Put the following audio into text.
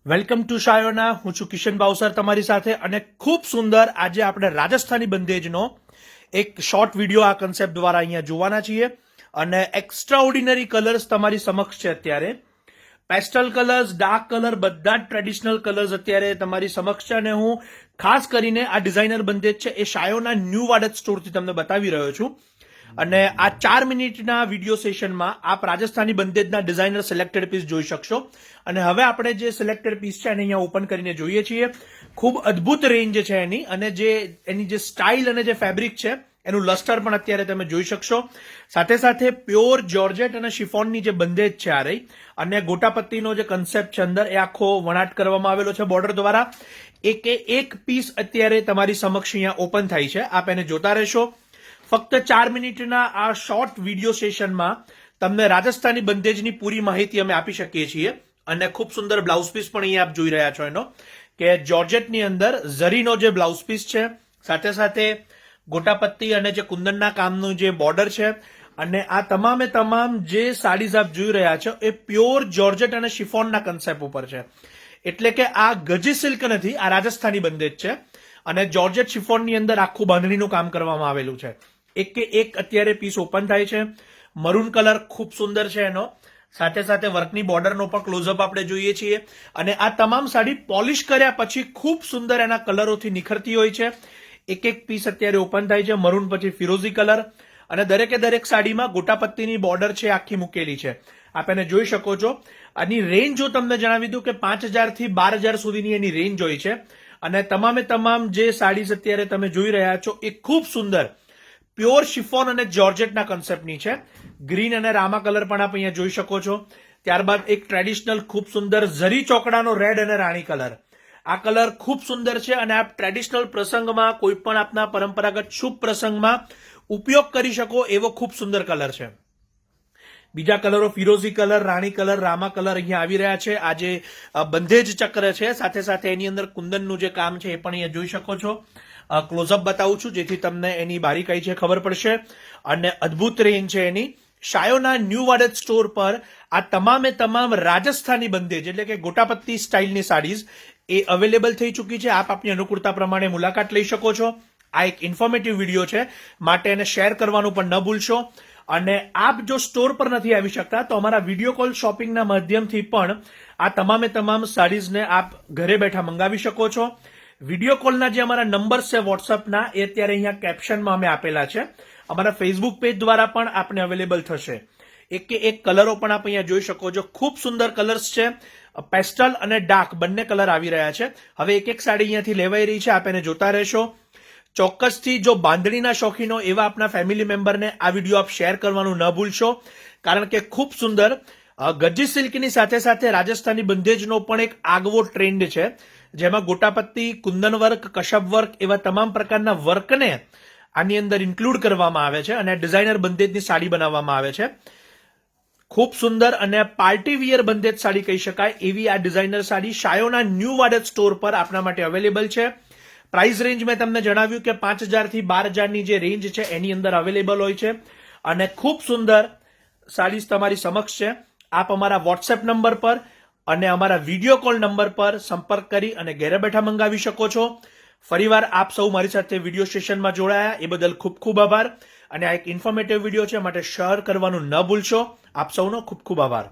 Welcome to Shayona. હું છું કિશન બાવસર તમારી સાથે, અને ખૂબ સુંદર આજે આપણે રાજસ્થાની બંધેજનો એક શોર્ટ વિડીયો આ કન્સેપ્ટ દ્વારા અહીંયા જોવાના છીએ. અને એક્સ્ટ્રા ઓર્ડિનરી કલર્સ તમારી સમક્ષ છે. અત્યારે પેસ્ટલ કલર્સ, ડાર્ક કલર, બધા જ ટ્રેડિશનલ કલર્સ અત્યારે તમારી સમક્ષ છે. અને હું ખાસ કરીને આ ડિઝાઇનર બંધેજ છે એ શાયોના ન્યૂ વાડત સ્ટોરથી તમને બતાવી રહ્યો છું. અને આ 4 મિનિટના વિડીયો સેશનમાં આપ રાજસ્થાની બંધેજના ડિઝાઇનર સિલેક્ટેડ પીસ જોઈ શકશો. અને હવે આપણે જે સિલેક્ટેડ પીસ છે એને અહીંયા ઓપન કરીને જોઈએ છીએ. ખૂબ અદ્ભુત રેન્જ છે એની, અને જે એની જે સ્ટાઇલ અને જે ફેબ્રિક છે એનું લસ્ટર પણ અત્યારે તમે જોઈ શકશો. સાથે સાથે પ્યોર જોર્જેટ અને શિફોનની જે બંધેજ છે આ રહી, અને ગોટાપત્તીનો જે કન્સેપ્ટ છે અંદર એ આખો વણાટ કરવામાં આવેલો છે બોર્ડર દ્વારા. એક પીસ અત્યારે તમારી સમક્ષ અહીંયા ઓપન થાય છે, આપ એને જોતા રહેશો. ફક્ત 4 મિનિટના આ શોર્ટ વિડીયો સેશનમાં તમને રાજસ્થાની બંધેજની પૂરી માહિતી અમે આપી શકીએ છીએ. અને ખૂબ સુંદર બ્લાઉઝ પીસ પણ અહીંયા આપ જોઈ રહ્યા છો એનો, કે જોર્જેટની અંદર ઝરીનો જે બ્લાઉઝ પીસ છે, સાથે સાથે ગોટાપત્તી અને જે કુંદનના કામનું જે બોર્ડર છે, અને આ તમામે તમામ જે સાડીઝ આપ જોઈ રહ્યા છો એ પ્યોર જોર્જેટ અને શિફોનના કન્સેપ્ટ ઉપર છે. એટલે કે આ ગજી સિલ્ક નથી, આ રાજસ્થાની બંધેજ છે. અને જોર્જેટ શિફોનની અંદર આખું બાંધણીનું કામ કરવામાં આવેલું છે. એક કે એક અત્યારે પીસ ઓપન થાય છે. મરૂન કલર ખૂબ સુંદર છે એનો, સાથે સાથે વર્કની બોર્ડરનો પણ ક્લોઝઅપ આપણે જોઈએ છીએ. અને આ તમામ સાડી પોલિશ કર્યા પછી ખૂબ સુંદર એના કલરોથી નિખરતી હોય છે. એક પીસ અત્યારે ઓપન થાય છે, મરૂન પછી ફિરોઝી કલર, અને દરેકે દરેક સાડીમાં ગોટાપત્તીની બોર્ડર છે આખી મૂકેલી છે. આપ એને જોઈ શકો છો. આની રેન્જ જો તમને જણાવી દઉં કે 5,000 થી 12,000 સુધીની એની રેન્જ હોય છે. અને તમામે તમામ જે સાડીઝ અત્યારે તમે જોઈ રહ્યા છો એ ખૂબ સુંદર પ્યોર શિફોન અને જોર્જેટના કન્સેપ્ટની છે. ગ્રીન અને રામા કલર પણ આપ અહીંયા જોઈ શકો છો. ત્યારબાદ એક ટ્રેડિશનલ ખૂબ સુંદર ઝરી ચોકડાનો રેડ અને રાણી કલર. આ કલર ખૂબ સુંદર છે, અને આપ ટ્રેડિશનલ પ્રસંગમાં કોઈ પણ આપના પરંપરાગત શુભ પ્રસંગમાં ઉપયોગ કરી શકો એવો ખૂબ સુંદર કલર છે. બીજા કલરો ફિરોઝી કલર, રાણી કલર, રામા કલર અહીંયા આવી રહ્યા છે. આ જે બંધેજ ચક્ર છે, સાથે સાથે એની અંદર કુંદનનું જે કામ છે એ પણ અહીંયા જોઈ શકો છો. ક્લોઝઅપ બતાવું છું જેથી તમને એની બારીકાઈ છે ખબર પડશે. અને અદ્ભુત રેન્જ છે એની. શાયોના ન્યૂ વાડત સ્ટોર પર આ તમામે તમામ રાજસ્થાની બંધેજ એટલે કે ગોટાપત્તી સ્ટાઇલની સાડીઝ એ અવેલેબલ થઈ ચૂકી છે. આપ આપની અનુકૂળતા પ્રમાણે મુલાકાત લઈ શકો છો. આ એક ઇન્ફોર્મેટિવ વિડીયો છે, માટે એને શેર કરવાનું પણ ન ભૂલશો. અને આપ જો સ્ટોર પર નથી આવી શકતા તો અમારા વિડીયો કોલ શોપિંગના માધ્યમથી પણ આ તમામે તમામ સાડીઝને આપ ઘરે બેઠા મંગાવી શકો છો. વિડીયો કોલના જે અમારા નંબર્સ છે વોટ્સઅપના એ અત્યારે અહીંયા કેપ્શનમાં અમે આપેલા છે. અમારા ફેસબુક પેજ દ્વારા પણ આપને અવેલેબલ થશે. એક કે એક કલરો પણ આપ અહીંયા જોઈ શકો છો. ખૂબ સુંદર કલર્સ છે, પેસ્ટલ અને ડાર્ક બંને કલર આવી રહ્યા છે. હવે એક સાડી અહીંયાથી લેવાઈ રહી છે, આપ એને જોતા રહેશો. ચોક્કસથી જો બાંધણીના શોખીનો એવા આપના ફેમિલી મેમ્બરને આ વિડીયો આપ શેર કરવાનું ન ભૂલશો, કારણ કે ખૂબ સુંદર ગજી સિલ્કની સાથે સાથે રાજસ્થાની બંધેજનો પણ એક આગવો ટ્રેન્ડ છે, જેમાં ગોટાપત્તી, કુંદન વર્ક, કશબ વર્ક એવા તમામ પ્રકારના વર્કને આની અંદર ઇન્ક્લુડ કરવામાં આવે છે અને ડિઝાઇનર બંધેજની સાડી બનાવવામાં આવે છે. ખૂબ સુંદર અને પાર્ટી વિયર બંધેજ સાડી કહી શકાય એવી આ designer sari Shayona new વાડત store પર આપના માટે અવેલેબલ છે. પ્રાઇસ રેન્જ મેં તમને જણાવ્યું કે 5,000 થી 12,000ની જે રેન્જ છે એની અંદર અવેલેબલ હોય છે. અને ખૂબ સુંદર સાડીઝ તમારી સમક્ષ છે. આપ અમારા વોટ્સએપ નંબર પર અને અમારા વિડીયો કોલ નંબર પર સંપર્ક કરી અને ઘરે બેઠા મંગાવી શકો છો. ફરીવાર આપ સૌ મારી સાથે વિડીયો સેશનમાં જોડાયા એ બદલ ખૂબ ખૂબ આભાર. અને આ એક ઇન્ફોર્મેટિવ વિડીયો છે, માટે શેર કરવાનું ન ભૂલશો. આપ સૌનો ખૂબ ખૂબ આભાર.